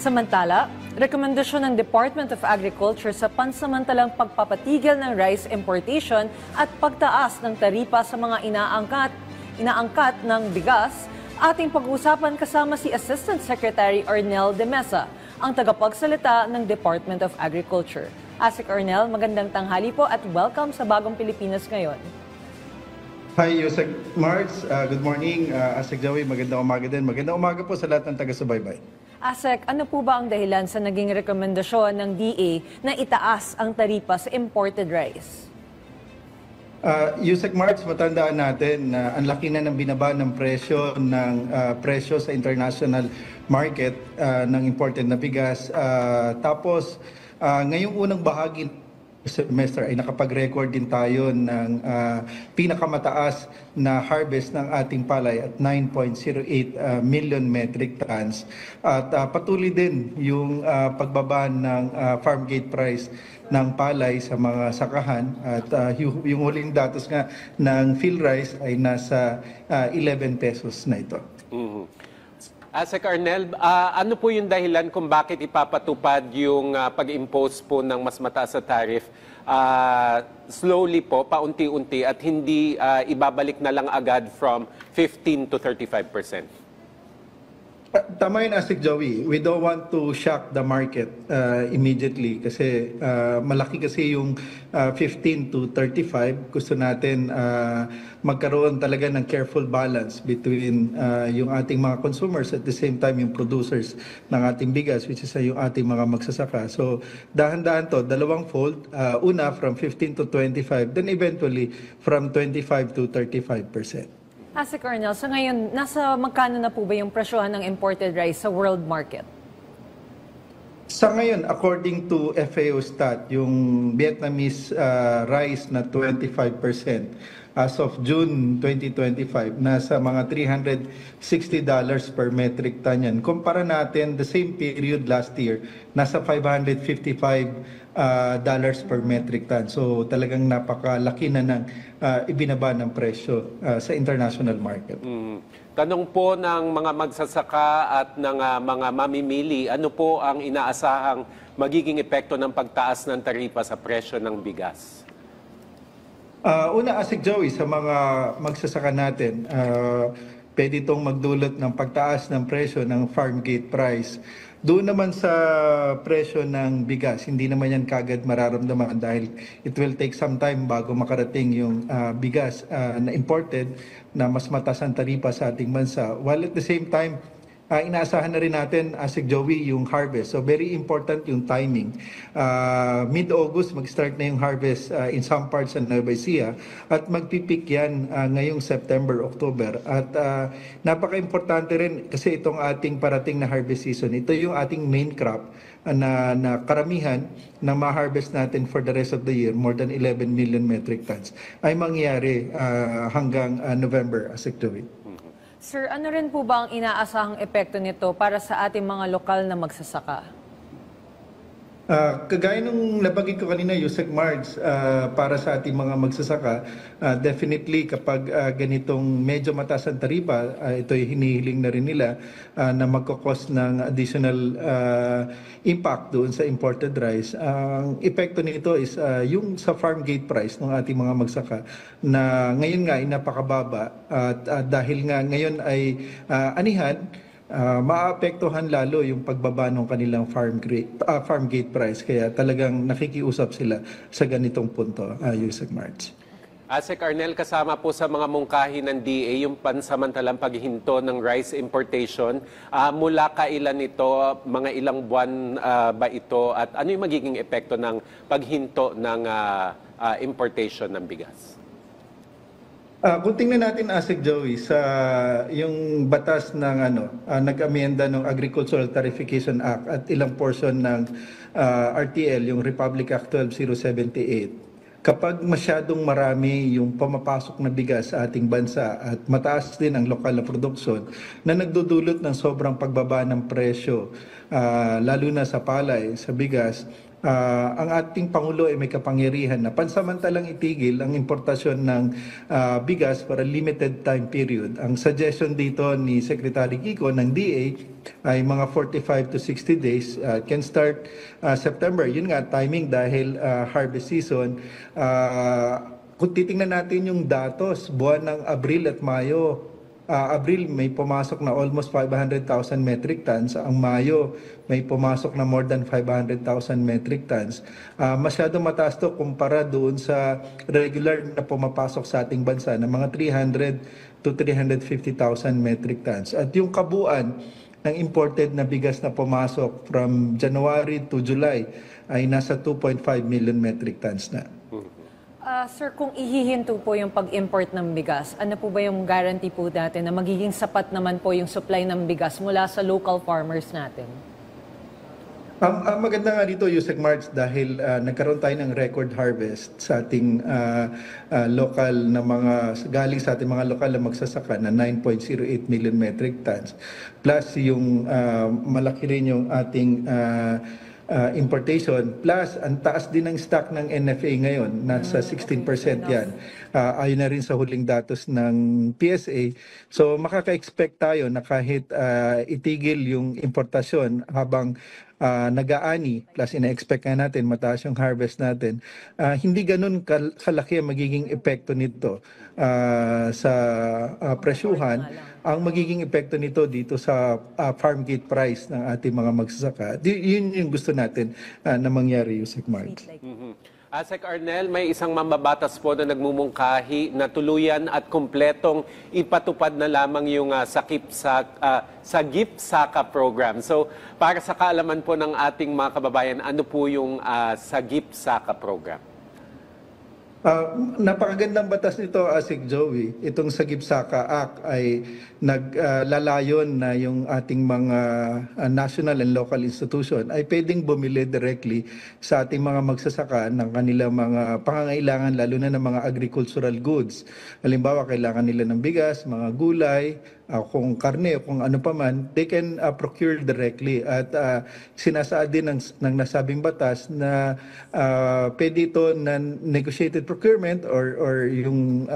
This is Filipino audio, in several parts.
Samantala, rekomendasyon ng Department of Agriculture sa pansamantalang pagpapatigil ng rice importation at pagtaas ng taripa sa mga inaangkat ng bigas, ating pag-uusapan kasama si Assistant Secretary Arnel de Mesa, ang tagapagsalita ng Department of Agriculture. Asik Arnel, magandang tanghali po at welcome sa Bagong Pilipinas Ngayon. Hi, Yusek Marks. Good morning. Asik Joey, magandang umaga din. Magandang umaga po sa lahat ng taga-subaybay. Asek, ano po ba ang dahilan sa naging rekomendasyon ng DA na itaas ang taripa sa imported rice? Yusek Marks, matandaan natin na ang laki na ng binaba ng presyo sa international market ng imported na bigas. Tapos, ngayong unang bahagi semester ay nakapag-record din tayo ng pinakamataas na harvest ng ating palay at 9.08 million metric tons. At patuloy din yung pagbaba ng farm gate price ng palay sa mga sakahan. At yung huling datos nga ng field rice ay nasa 11 pesos na ito. Asek Arnel, ano po yung dahilan kung bakit ipapatupad yung pag-impose po ng mas mataas na tariff slowly po, paunti-unti at hindi ibabalik na lang agad from 15 to 35%? Tama yun, Asik Joey. We don't want to shock the market immediately kasi malaki kasi yung 15 to 35. Gusto natin magkaroon talaga ng careful balance between yung ating mga consumers at the same time yung producers ng ating bigas, which is yung ating mga magsasaka. So dahan-dahan to, dalawang fold. Una from 15 to 25, then eventually from 25 to 35%. Asik Arnel, so ngayon, nasa magkano na po ba yung presyohan ng imported rice sa world market? Sa ngayon, according to FAO stat, yung Vietnamese rice na 25% as of June 2025, nasa mga $360 per metric ton yan. Kumpara natin the same period last year, nasa $555 per metric ton. So talagang napakalaki na ng ibinaba ng presyo sa international market. Tanong po ng mga magsasaka at ng mga mamimili, ano po ang inaasahang magiging epekto ng pagtaas ng taripa sa presyo ng bigas? Una, Asik Joey, sa mga magsasaka natin, pwede itong magdulot ng pagtaas ng presyo ng farm gate price. Doon naman sa presyo ng bigas, hindi naman yan kagad mararamdaman dahil it will take some time bago makarating yung bigas na imported na mas mataas ang taripa sa ating bansa. While at the same time, inaasahan na rin natin, Asik Joey, yung harvest. So very important yung timing. Mid-August, mag-start na yung harvest in some parts ng Nueva Ecija at magpipik yan ngayong September, October. At napaka-importante rin kasi itong ating parating na harvest season. Ito yung ating main crop na karamihan na ma-harvest natin for the rest of the year, more than 11 million metric tons, ay mangyari hanggang November, Asik Joey. Sir, ano rin po ba ang inaasahang epekto nito para sa ating mga lokal na magsasaka? Kagaya nung nabanggit ko kanina, Yusek Margs, para sa ating mga magsasaka, definitely kapag ganitong medyo mataas ang taripa, ito'y hinihiling na rin nila na magkakos ng additional impact doon sa imported rice. Ang epekto nito is yung sa farm gate price ng ating mga magsaka na ngayon nga ay napakababa at dahil nga ngayon ay anihan, maapektuhan lalo yung pagbaba ng kanilang farm gate price. Kaya talagang nakikiusap sila sa ganitong punto, Yusek March. Asek Arnel, kasama po sa mga mungkahi ng DA yung pansamantalang paghinto ng rice importation. Mula kailan ito, mga ilang buwan ba ito, at ano yung magiging epekto ng paghinto ng importation ng bigas? Kung tingnan natin, Asik Joey, sa yung batas ng nag-amenda ng Agricultural Tarification Act at ilang portion ng RTL, yung Republic Act 12078, kapag masyadong marami yung pumapasok na bigas sa ating bansa at mataas din ang lokal na produksyon na nagdudulot ng sobrang pagbaba ng presyo, lalo na sa palay, sa bigas, ang ating Pangulo ay may kapangyarihan na pansamantalang itigil ang importasyon ng bigas for a limited time period. Ang suggestion dito ni Secretary Kiko ng DA ay mga 45 to 60 days, can start September. Yun nga, timing dahil harvest season. Kung titingnan natin yung datos, buwan ng Abril at Mayo, Abril may pumasok na almost 500,000 metric tons. Ang Mayo may pumasok na more than 500,000 metric tons. Masyado mataas to kumpara doon sa regular na pumapasok sa ating bansa na mga 300 to 350,000 metric tons. At yung kabuuan ng imported na bigas na pumasok from January to July ay nasa 2.5 million metric tons na. Sir, kung ihihinto po yung pag-import ng bigas, ano po ba yung guarantee po natin na magiging sapat naman po yung supply ng bigas mula sa local farmers natin? Ang maganda nga dito, Yusek Marks, dahil nagkaroon tayo ng record harvest sa ating local na galing sa ating mga lokal na magsasaka na 9.08 million metric tons. Plus yung malaki rin yung ating importation, plus ang taas din ng stock ng NFA ngayon, nasa 16% yan. Ayon na rin sa huling datos ng PSA. So makaka-expect tayo na kahit itigil yung importasyon habang nag-aani, plus ina-expect nga natin mataas yung harvest natin, hindi ganun kalaki ang magiging epekto nito sa presyuhan. Ang magiging epekto nito dito sa farm gate price ng ating mga magsasaka. Yun yung gusto natin na mangyari, Yusek Marks. Sec. Arnel, may isang mambabatas po na nagmumungkahi na tuluyan at kumpletong ipatupad na lamang yung Sagip Saka program. So, para sa kaalaman po ng ating mga kababayan, ano po yung Sagip Saka program? Napakagandang batas nito, Asik Joey. Itong Sagip Saka Act ay naglalayon na yung ating mga national and local institution ay pwedeng bumili directly sa ating mga magsasaka ng kanilang mga pangangailangan, lalo na ng mga agricultural goods. Halimbawa, kailangan nila ng bigas, mga gulay, kung karne o kung ano pa man, they can procure directly. At sinasaad din ng nasabing batas na pwede ito na negotiated procurement or yung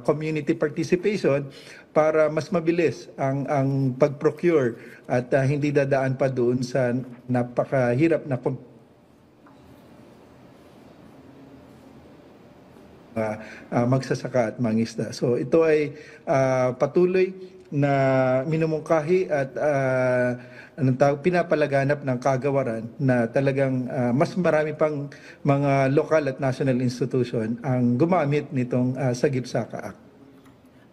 community participation para mas mabilis ang pag-procure at hindi dadaan pa doon sa napakahirap na magsasaka at mangisda. So ito ay patuloy na minumungkahi at pinapalaganap ng kagawaran na talagang mas marami pang mga local at national institution ang gumamit nitong Sagip Saka Act.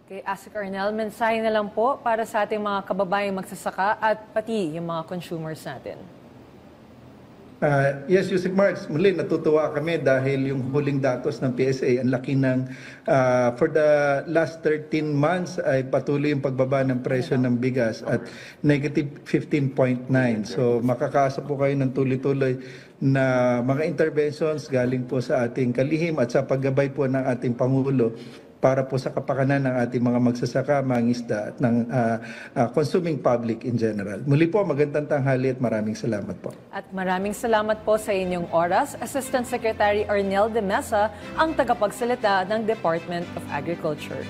Okay, Asik Arnel, mensahe na lang po para sa ating mga kababayang magsasaka at pati yung mga consumers natin. Yes, Yusek Marks, muli natutuwa kami dahil yung huling datos ng PSA, ang laki ng for the last 13 months ay patuloy yung pagbaba ng presyo ng bigas at negative 15.9. So makakaasa po kayo ng tuloy-tuloy na mga interventions galing po sa ating kalihim at sa paggabay po ng ating Pangulo para po sa kapakanan ng ating mga magsasaka, mangisda at ng consuming public in general. Muli po, magandang tanghali at maraming salamat po. At maraming salamat po sa inyong oras. Assistant Secretary Arnel de Mesa, ang tagapagsalita ng Department of Agriculture.